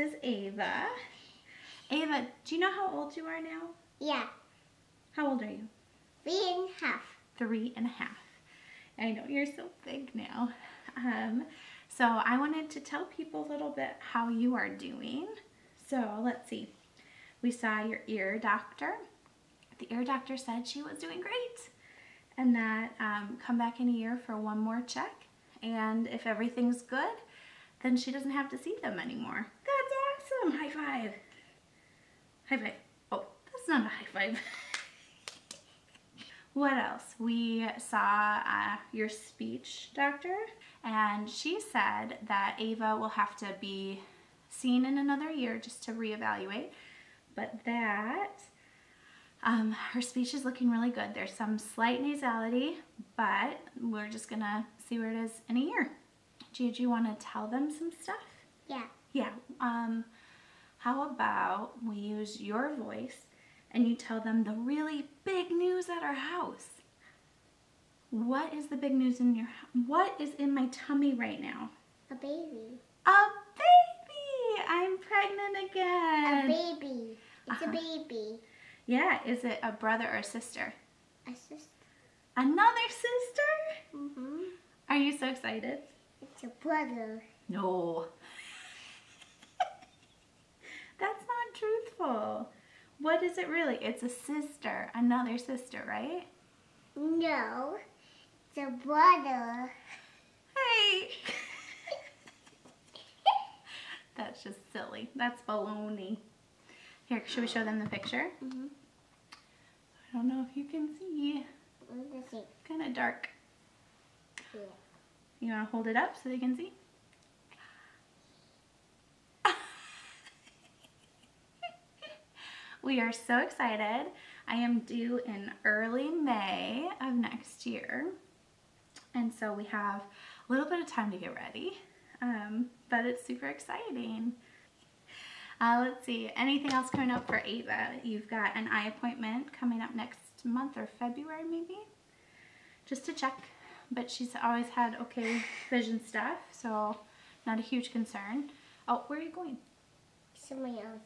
is Ava. Ava, do you know how old you are now? Yeah. How old are you? 3.5. 3.5. I know, you're so big now. So I wanted to tell people a little bit how you are doing. So let's see. We saw your ear doctor. The ear doctor said she was doing great and that come back in a year for one more check. And if everything's good, then she doesn't have to see them anymore. That's awesome. High five. High five. Oh, that's not a high five. What else? We saw your speech doctor, and she said that Ava will have to be seen in another year just to reevaluate, but that her speech is looking really good. There's some slight nasality, but we're just gonna see where it is in a year. Do you want to tell them some stuff? Yeah. Yeah. How about we use your voice and you tell them the really big news at our house? What is the big news in your house? What is in my tummy right now? A baby. A baby! I'm pregnant again. A baby. It's a baby. Yeah, is it a brother or a sister? A sister. Another sister? Mm-hmm. Are you so excited? It's a brother. No. That's not truthful. What is it really? It's a sister, another sister, right? No, it's a brother. Hey! That's just silly. That's baloney. Here, should we show them the picture? Mm-hmm. I don't know if you can see. Let's see. Kind of dark. Yeah. You want to hold it up so they can see? We are so excited. I am due in early May of next year. And so we have a little bit of time to get ready, but it's super exciting. Let's see, anything else coming up for Ava? You've got an eye appointment coming up next month or February maybe, just to check. But she's always had okay vision stuff, so not a huge concern. Oh, where are you going? Somebody else.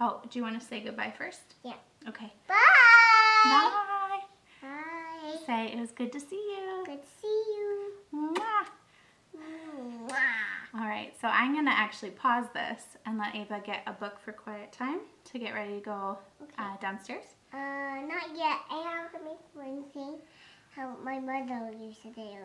Oh, do you want to say goodbye first? Yeah. Okay. Bye. Bye. Bye. Say it was good to see you. Good to see you. Mwah. Mwah. All right, so I'm going to actually pause this and let Ava get a book for quiet time to get ready to go downstairs. Not yet. I have to make one thing how my mother used to do.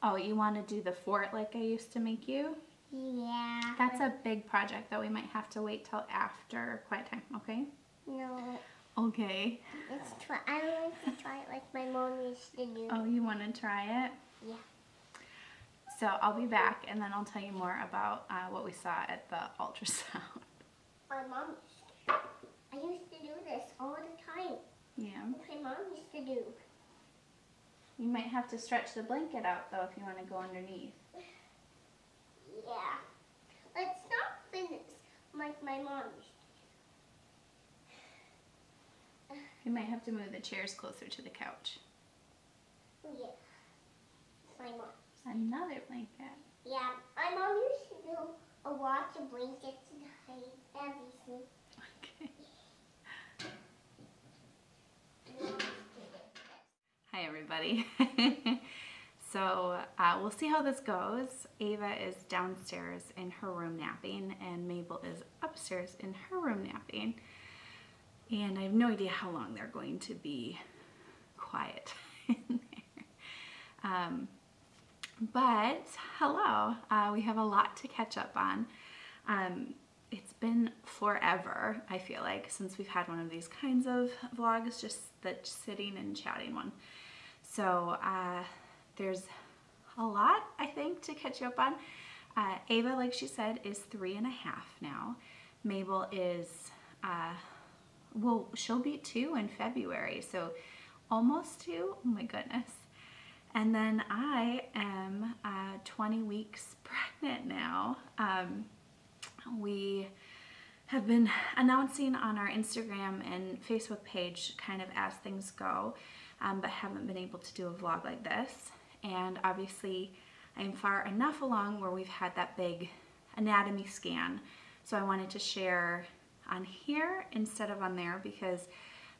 Oh, you want to do the fort like I used to make you? Yeah. That's a big project that we might have to wait till after quiet time, okay? No. Okay. I want to try it like my mom used to do. Oh, you want to try it? Yeah. So I'll be back and then I'll tell you more about what we saw at the ultrasound. My mom I used to do this all the time. Yeah. My mom used to do. You might have to stretch the blanket out though if you want to go underneath. Yeah. Let's not finish like my mom used to. You might have to move the chairs closer to the couch. Yeah. My mom. Another blanket. Yeah. My mom used to do a lot of blankets and everything. Okay. Hi everybody. So we'll see how this goes. Ava is downstairs in her room napping and Mabel is upstairs in her room napping. And I have no idea how long they're going to be quiet in there. But hello, we have a lot to catch up on. It's been forever, I feel like, since we've had one of these kinds of vlogs, just the sitting and chatting one. So there's a lot, I think, to catch up on. Ava, like she said, is 3.5 now. Mabel is, well, she'll be 2 in February, so almost 2. Oh my goodness. And then I am 20 weeks pregnant now. We have been announcing on our Instagram and Facebook page kind of as things go, but haven't been able to do a vlog like this. And obviously I'm far enough along where we've had that big anatomy scan So I wanted to share on here instead of on there because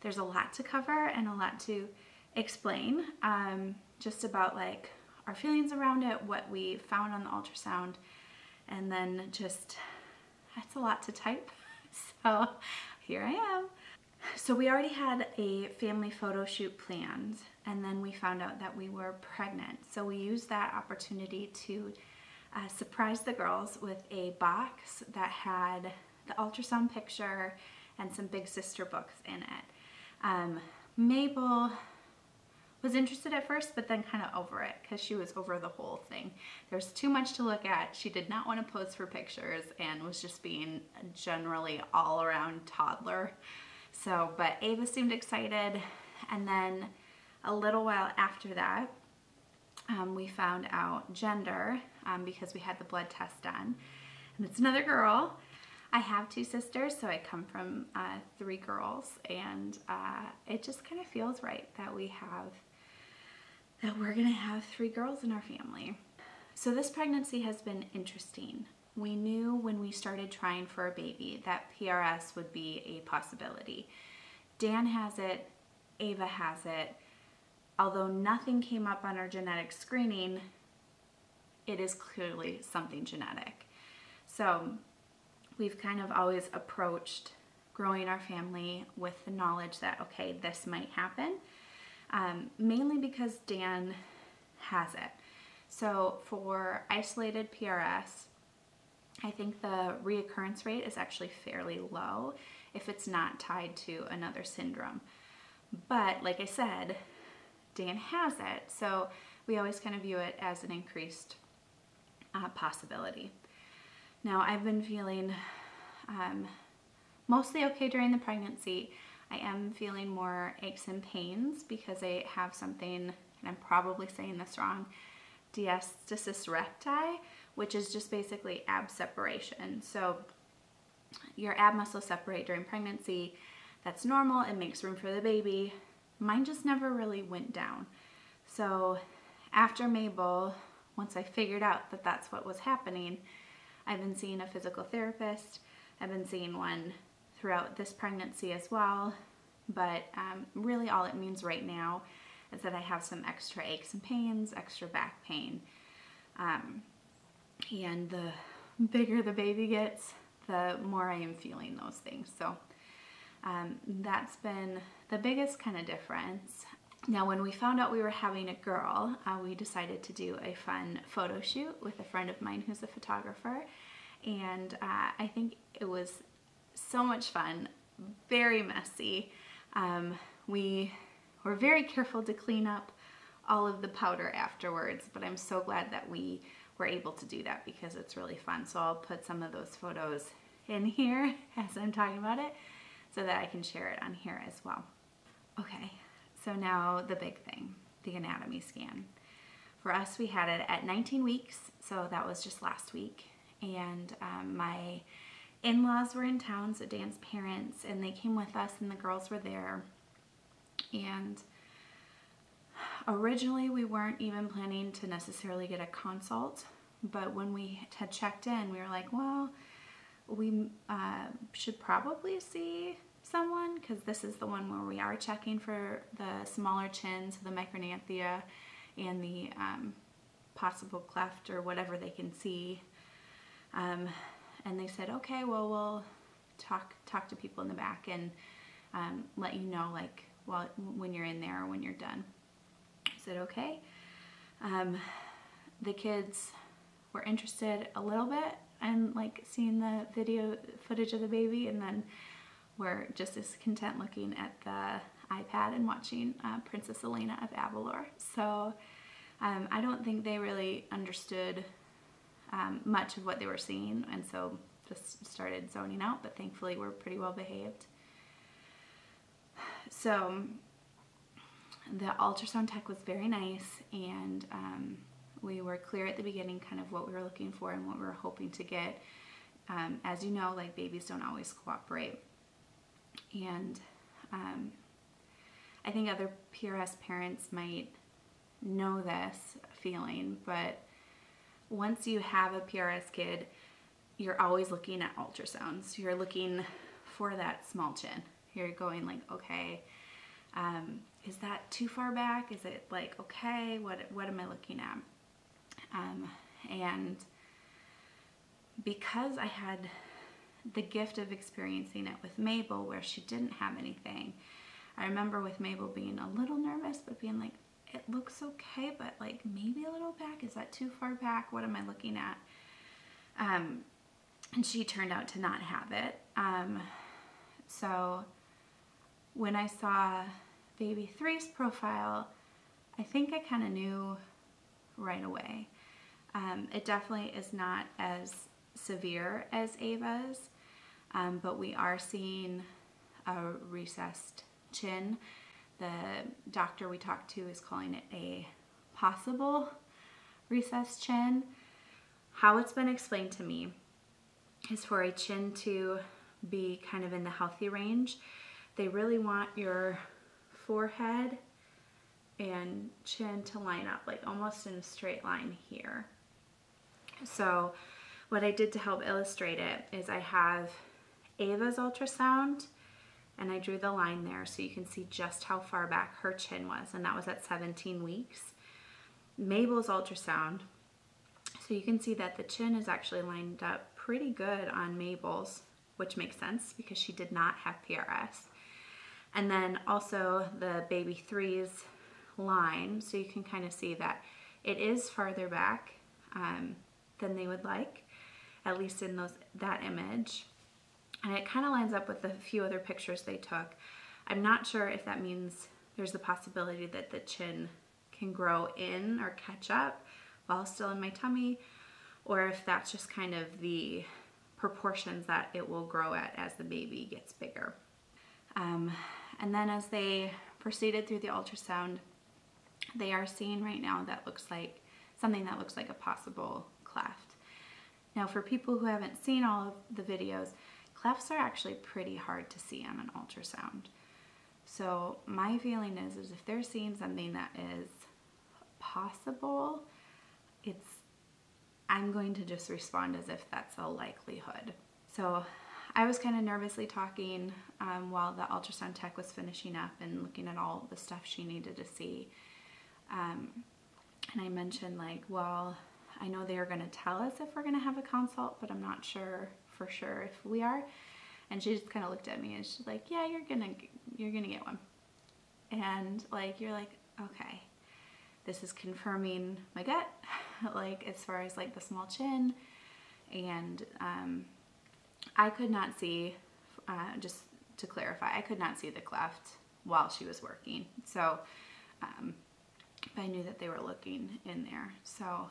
there's a lot to cover and a lot to explain, just about like our feelings around it, what we found on the ultrasound, and then just, that's a lot to type. So here I am. So we already had a family photo shoot planned, and then we found out that we were pregnant. So we used that opportunity to surprise the girls with a box that had the ultrasound picture and some Big Sister books in it. Mabel was interested at first, but then kind of over it because she was over the whole thing. There's too much to look at. She did not want to pose for pictures and was just being a generally all around toddler. So, but Ava seemed excited. And then a little while after that, we found out gender because we had the blood test done. And it's another girl. I have 2 sisters, so I come from 3 girls, and it just kind of feels right that we're gonna have 3 girls in our family. So this pregnancy has been interesting. We knew when we started trying for a baby that PRS would be a possibility. Dan has it, Ava has it. Although nothing came up on our genetic screening, it is clearly something genetic. So we've kind of always approached growing our family with the knowledge that, okay, this might happen, mainly because Dan has it. So for isolated PRS, I think the reoccurrence rate is actually fairly low if it's not tied to another syndrome. But like I said, Dan has it, so we always kind of view it as an increased possibility. Now, I've been feeling mostly okay during the pregnancy. I am feeling more aches and pains because I have something, and I'm probably saying this wrong, diastasis recti, which is just basically ab separation. So your ab muscles separate during pregnancy. That's normal. It makes room for the baby. Mine just never really went down. So after Mabel, once I figured out that that's what was happening, I've been seeing a physical therapist. I've been seeing one throughout this pregnancy as well. But really all it means right now is that I have some extra aches and pains, extra back pain. And the bigger the baby gets, the more I am feeling those things. So that's been the biggest kind of difference. Now, when we found out we were having a girl, we decided to do a fun photo shoot with a friend of mine who's a photographer. And I think it was so much fun, very messy. We were very careful to clean up all of the powder afterwards, but I'm so glad that we were able to do that because it's really fun. So I'll put some of those photos in here as I'm talking about it so that I can share it on here as well. Okay, so now the big thing, the anatomy scan. For us, we had it at 19 weeks, so that was just last week. And my in-laws were in town, so Dan's parents, and they came with us and the girls were there. And originally we weren't even planning to necessarily get a consult, but when we had checked in, we were like, well, we should probably see someone because this is the one where we are checking for the smaller chins, the micrognathia, and the possible cleft or whatever they can see. And they said, okay, well, we'll talk to people in the back and let you know, like, well, when you're in there or when you're done. I said, okay. The kids were interested a little bit in like seeing the video footage of the baby, and then we're just as content looking at the iPad and watching Princess Elena of Avalor. So I don't think they really understood much of what they were seeing, and so just started zoning out, but thankfully we're pretty well behaved. So the ultrasound tech was very nice, and we were clear at the beginning kind of what we were looking for and what we were hoping to get. As you know, like, babies don't always cooperate. And I think other PRS parents might know this feeling, but once you have a PRS kid, you're always looking at ultrasounds. You're looking for that small chin. You're going like, okay, is that too far back? Is it like, okay, what am I looking at? And because I had the gift of experiencing it with Mabel where she didn't have anything, I remember with Mabel being a little nervous, but being like, it looks okay, but like maybe a little back. Is that too far back? What am I looking at? And she turned out to not have it. So when I saw baby 3's profile, I think I kind of knew right away. It definitely is not as severe as Ava's, but we are seeing a recessed chin. The doctor we talked to is calling it a possible recessed chin. How it's been explained to me is for a chin to be kind of in the healthy range. They really want your forehead and chin to line up like almost in a straight line here. So what I did to help illustrate it is I have Ava's ultrasound and I drew the line there so you can see just how far back her chin was, and that was at 17 weeks. Mabel's ultrasound, so you can see that the chin is actually lined up pretty good on Mabel's, which makes sense because she did not have PRS. And then also the baby 3's line, so you can kind of see that it is farther back than they would like, at least in that image. And it kind of lines up with a few other pictures they took. I'm not sure if that means there's the possibility that the chin can grow in or catch up while still in my tummy, or if that's just kind of the proportions that it will grow at as the baby gets bigger. And then as they proceeded through the ultrasound, they are seeing right now that looks like something that looks like a possible cleft. Now for people who haven't seen all of the videos, clefts are actually pretty hard to see on an ultrasound. So my feeling is if they're seeing something that is possible, I'm going to just respond as if that's a likelihood. So I was kind of nervously talking while the ultrasound tech was finishing up and looking at all the stuff she needed to see. And I mentioned like, well, I know they are going to tell us if we're going to have a consult, but I'm not sure for sure if we are. And she just kind of looked at me and she's like, yeah, you're gonna get one. And like, you're like, okay, this is confirming my gut, like as far as like the small chin. And I could not see, just to clarify, I could not see the cleft while she was working. So, but I knew that they were looking in there. So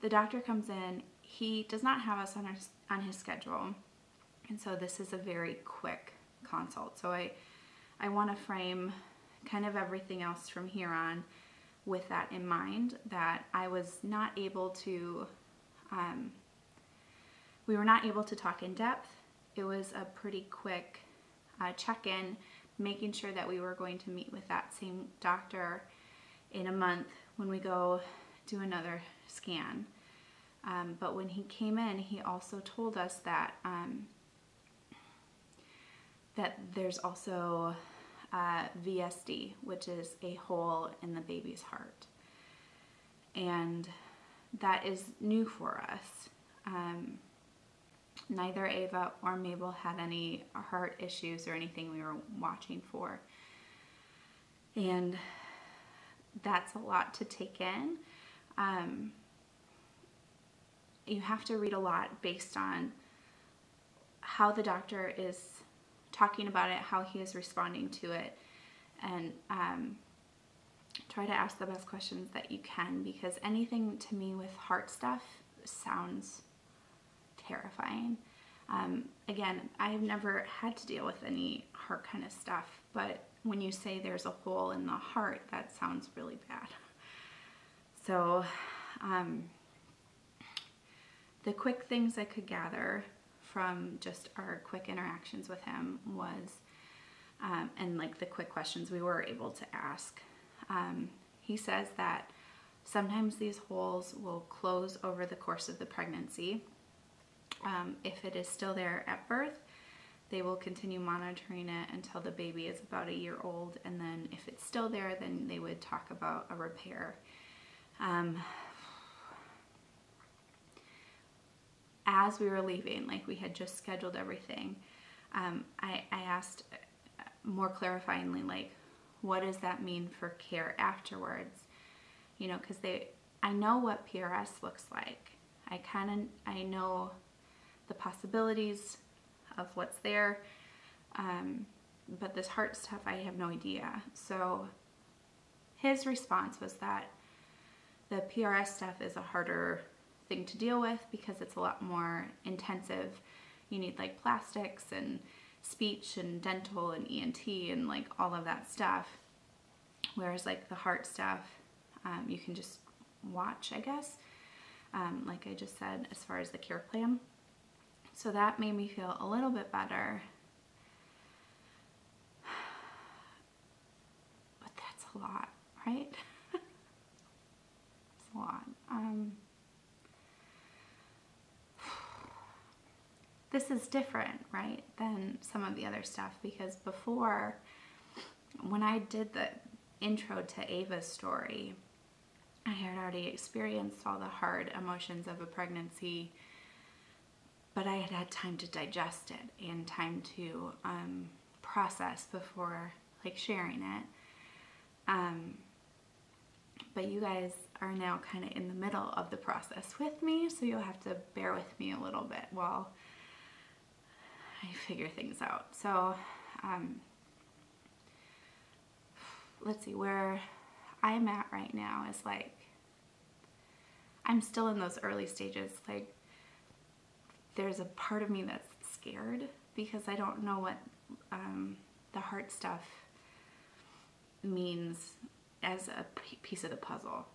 the doctor comes in. He does not have us on his schedule, and so this is a very quick consult. So I want to frame kind of everything else from here on with that in mind, that I was not able to, we were not able to talk in depth. It was a pretty quick check-in, making sure that we were going to meet with that same doctor in a month when we go do another scan. But when he came in, he also told us that that there's also VSD, which is a hole in the baby's heart. And that is new for us. Neither Ava or Mabel had any heart issues or anything we were watching for. And that's a lot to take in. You have to read a lot based on how the doctor is talking about it, how he is responding to it, and try to ask the best questions that you can, because anything to me with heart stuff sounds terrifying. Again, I've never had to deal with any heart kind of stuff, but when you say there's a hole in the heart, that sounds really bad. So the quick things I could gather from just our quick interactions with him was, and like the quick questions we were able to ask, he says that Sometimes these holes will close over the course of the pregnancy. If it is still there at birth, they will continue monitoring it until the baby is about a year old, and then if it's still there, then they would talk about a repair. As we were leaving, like we had just scheduled everything, I asked more clarifyingly, like, what does that mean for care afterwards? You know, because I know what PRS looks like. I know the possibilities of what's there, but this heart stuff, I have no idea. So his response was that the PRS stuff is a harder thing to deal with because it's a lot more intensive. You need like plastics and speech and dental and ENT and like all of that stuff. Whereas like the heart stuff, you can just watch, I guess, like I just said, as far as the care plan. So that made me feel a little bit better. But that's a lot, right? It's a lot. This is different, right, than some of the other stuff, because before, when I did the intro to Ava's story, I had already experienced all the hard emotions of a pregnancy, but I had had time to digest it and time to process before like sharing it. But you guys are now kind of in the middle of the process with me, so you'll have to bear with me a little bit while I figure things out. So let's see, where I'm at right now is like, I'm still in those early stages. Like, there's a part of me that's scared because I don't know what the heart stuff means as a piece of the puzzle.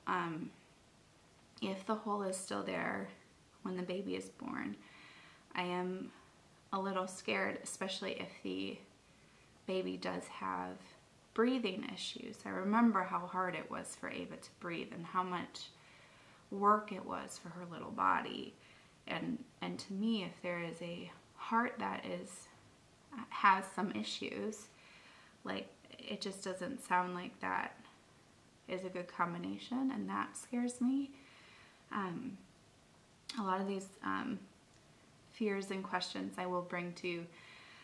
If the hole is still there when the baby is born, I am a little scared, especially if the baby does have breathing issues. I remember how hard it was for Ava to breathe and how much work it was for her little body. And to me, if there is a heart that has some issues, like, it just doesn't sound like that is a good combination, and that scares me. A lot of these fears and questions I will bring to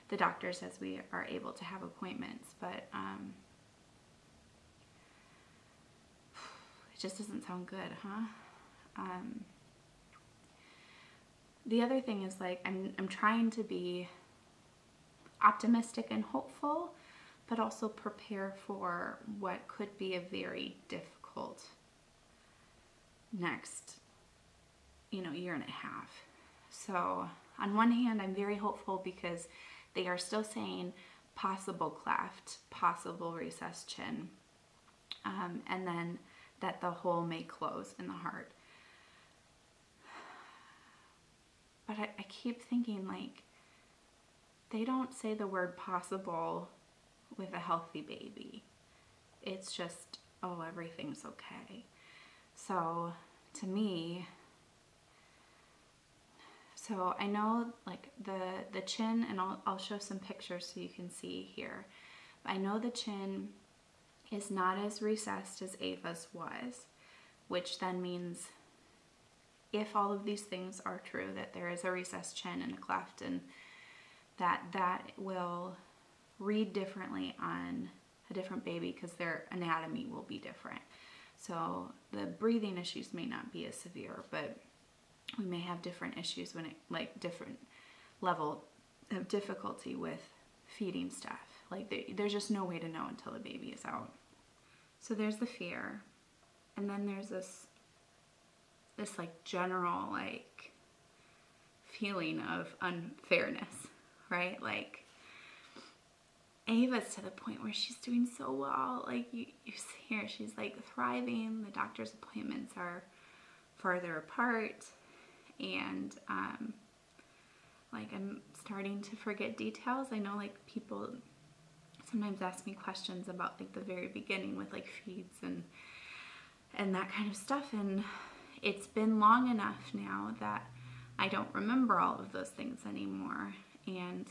the doctors as we are able to have appointments, but it just doesn't sound good, huh? The other thing is, like, I'm trying to be optimistic and hopeful, but also prepare for what could be a very difficult next, year and a half. So on one hand, I'm very hopeful because they are still saying possible cleft, possible recessed chin, and then that the hole may close in the heart. But I keep thinking, like, they don't say the word possible with a healthy baby. It's just, oh, everything's okay. So to me, so I know, like, the chin, and I'll show some pictures so you can see here. I know the chin is not as recessed as Ava's was, which then means if all of these things are true, that there is a recessed chin and a cleft, and that will read differently on a different baby because their anatomy will be different. So the breathing issues may not be as severe, but we may have different issues when it, like, different level of difficulty with feeding stuff. Like, there's just no way to know until the baby is out. So there's the fear, and then there's this like general, like, feeling of unfairness, right? Like, Ava's to the point where she's doing so well. Like, you see her, she's like thriving. The doctor's appointments are farther apart, and like, I'm starting to forget details. I know, like, people sometimes ask me questions about, like, the very beginning with, like, feeds and and that kind of stuff. And it's been long enough now that I don't remember all of those things anymore. And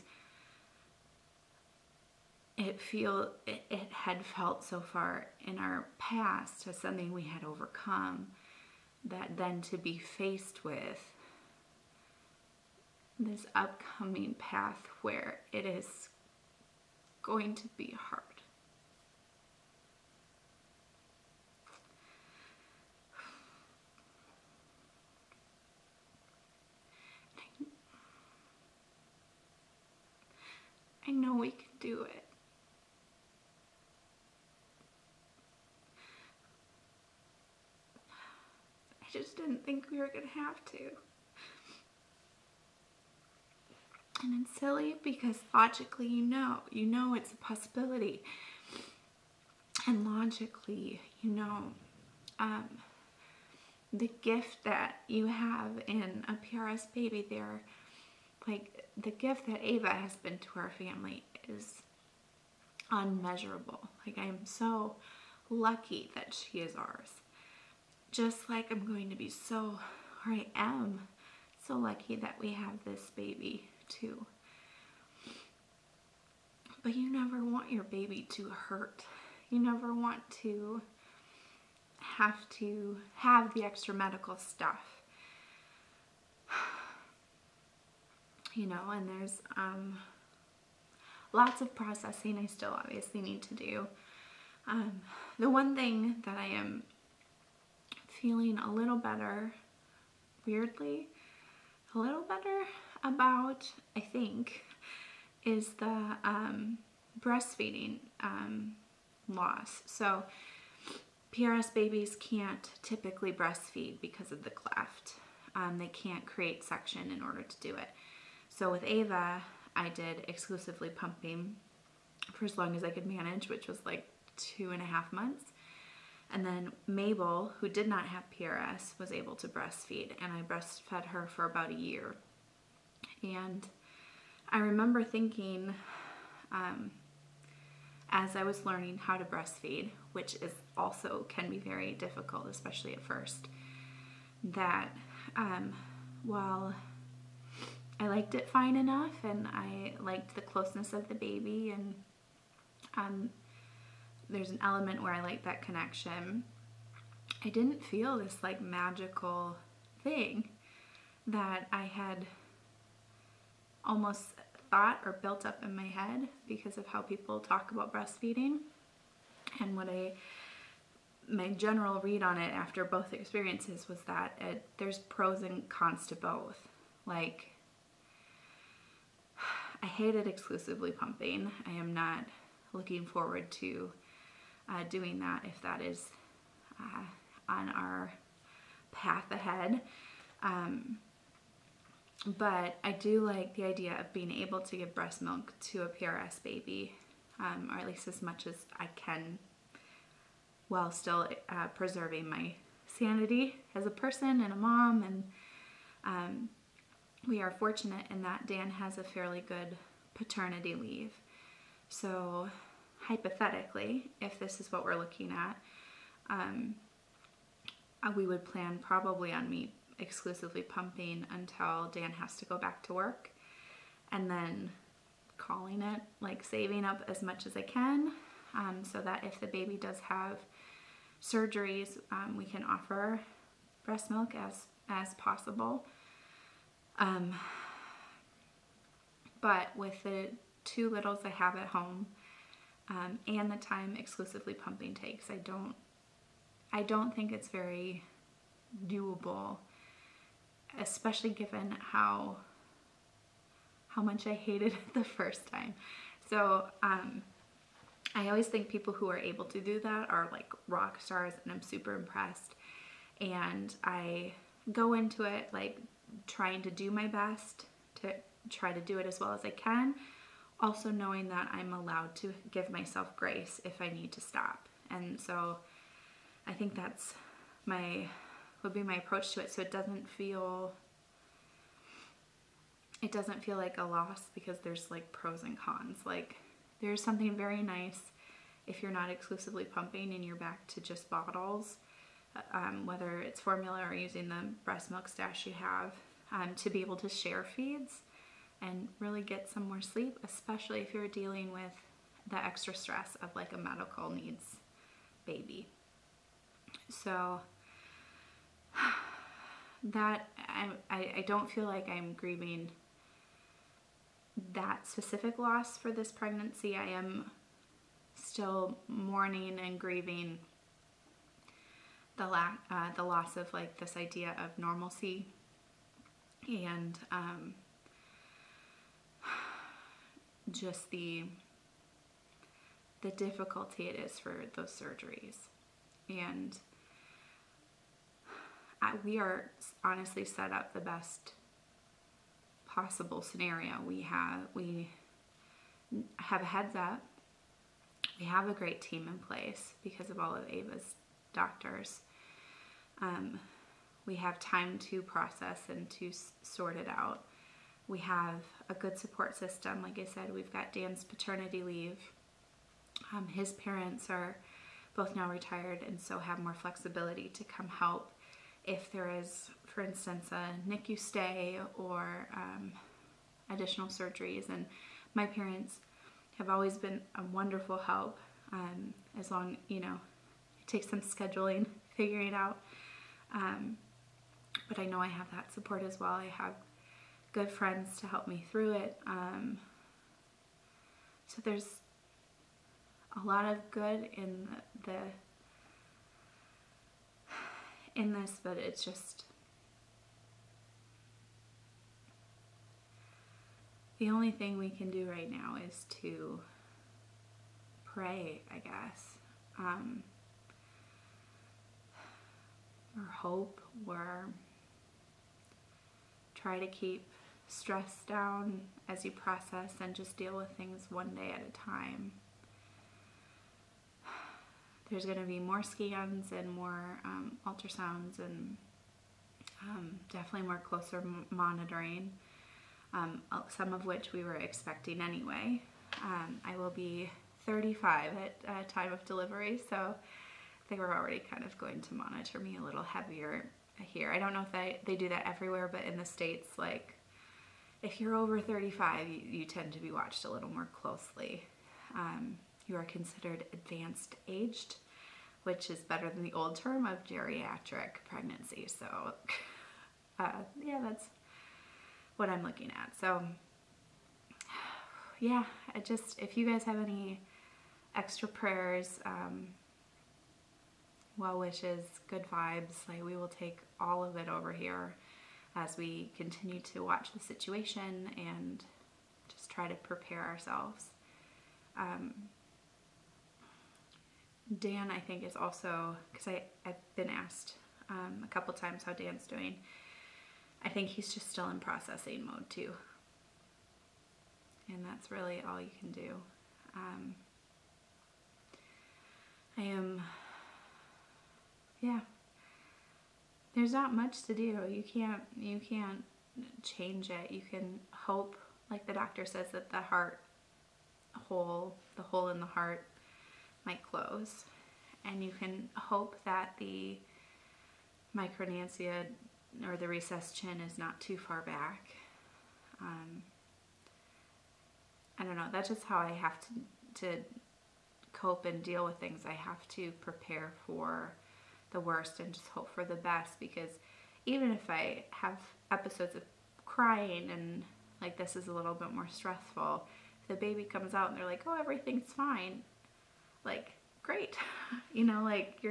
it had felt so far in our past as something we had overcome, that then to be faced with this upcoming path where it is going to be hard. I know we can do it. I just didn't think we were going to have to. And it's silly because logically you know it's a possibility. And logically, the gift that you have in a PRS baby there, like the gift that Ava has been to our family is unmeasurable. Like, I am so lucky that she is ours. Just like I am so lucky that we have this baby too. But you never want your baby to hurt. You never want to have the extra medical stuff. And there's lots of processing I still obviously need to do. The one thing that I am feeling a little better, weirdly, a little better about, I think, is the breastfeeding loss. So PRS babies can't typically breastfeed because of the cleft. They can't create suction in order to do it. So with Ava, I did exclusively pumping for as long as I could manage, which was like 2.5 months. And then Mabel, who did not have PRS, was able to breastfeed, and I breastfed her for about a year. And I remember thinking, as I was learning how to breastfeed, which is also can be very difficult, especially at first, that while I liked it fine enough and I liked the closeness of the baby, and there's an element where I like that connection, I didn't feel this like magical thing that I had almost thought or built up in my head because of how people talk about breastfeeding. And my general read on it after both experiences was that there's pros and cons to both. Like, I hated exclusively pumping. I am not looking forward to doing that if that is on our path ahead. But I do like the idea of being able to give breast milk to a PRS baby, or at least as much as I can, while still preserving my sanity as a person and a mom. And we are fortunate in that Dan has a fairly good paternity leave. So hypothetically, if this is what we're looking at, we would plan probably on me exclusively pumping until Dan has to go back to work, and then calling it, like saving up as much as I can, so that if the baby does have surgeries, we can offer breast milk as possible. But with the 2 littles I have at home, and the time exclusively pumping takes, I don't think it's very doable, especially given how much I hated it the first time. So I always think people who are able to do that are like rock stars, and I'm super impressed. And I go into it like trying to do my best to try to do it as well as I can, also knowing that I'm allowed to give myself grace if I need to stop. And so I think that's would be my approach to it, so it doesn't feel like a loss, because there's like pros and cons. Like, there's something very nice if you're not exclusively pumping and you're back to just bottles, whether it's formula or using the breast milk stash you have, to be able to share feeds and really get some more sleep, especially if you're dealing with the extra stress of like a medical needs baby. So that I don't feel like I'm grieving that specific loss for this pregnancy. I am still mourning and grieving the loss of like this idea of normalcy, and just the difficulty it is for those surgeries. And we are honestly set up the best possible scenario. We have a heads up. We have a great team in place because of all of Ava's doctors. We have time to process and to sort it out. We have a good support system. Like I said, we've got Dan's paternity leave. His parents are both now retired and so have more flexibility to come help if there is, for instance, a NICU stay or additional surgeries. And my parents have always been a wonderful help, as long, it takes some scheduling, figuring it out. But I know I have that support as well. I have good friends to help me through it. So there's a lot of good in this, but it's just the only thing we can do right now is to pray, I guess, or hope, or try to keep stress down as you process and just deal with things one day at a time. There's going to be more scans and more ultrasounds and definitely more closer monitoring, some of which we were expecting anyway. I will be 35 at time of delivery, so they were already kind of going to monitor me a little heavier here. I don't know if they do that everywhere, but in the States, like, if you're over 35, you tend to be watched a little more closely. You are considered advanced aged, which is better than the old term of geriatric pregnancy. So yeah, that's what I'm looking at. So yeah, if you guys have any extra prayers, well wishes, good vibes, like, we will take all of it over here as we continue to watch the situation and just try to prepare ourselves. Dan, I think, is also, because I've been asked a couple times how Dan's doing. I think he's just still in processing mode too. And that's really all you can do. There's not much to do. You can't change it. You can hope, like the doctor says, that the hole in the heart might close, and you can hope that the micronancia or the recessed chin is not too far back. I don't know, that's just how I have to cope and deal with things. I have to prepare for the worst and just hope for the best, because even if I have episodes of crying and like this is a little bit more stressful, if the baby comes out and they're like, oh, everything's fine, like, great. Like,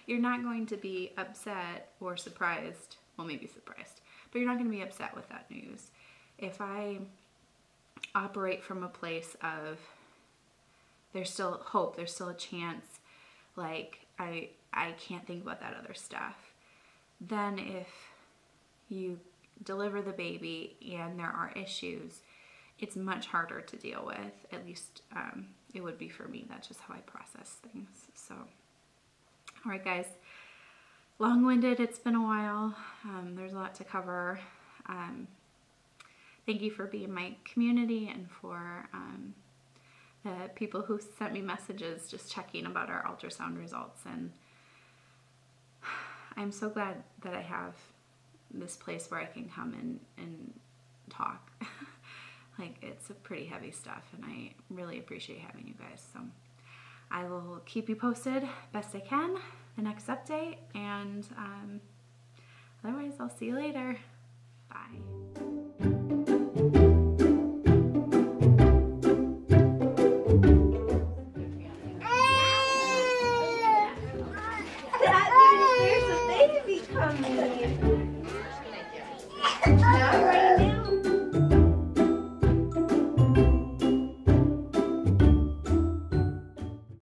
you're not going to be upset or surprised. Well, maybe surprised, but you're not going to be upset with that news. If I operate from a place of there's still hope, there's still a chance, like, I can't think about that other stuff, then if you deliver the baby and there are issues, it's much harder to deal with. At least it would be for me. That's just how I process things. So, all right, guys, long-winded. It's been a while. There's a lot to cover. Thank you for being my community and for the people who sent me messages just checking about our ultrasound results. And I'm so glad that I have this place where I can come and talk. Like, it's pretty heavy stuff, and I really appreciate having you guys. So I will keep you posted best I can, the next update, and otherwise I'll see you later. Bye. There's a baby coming.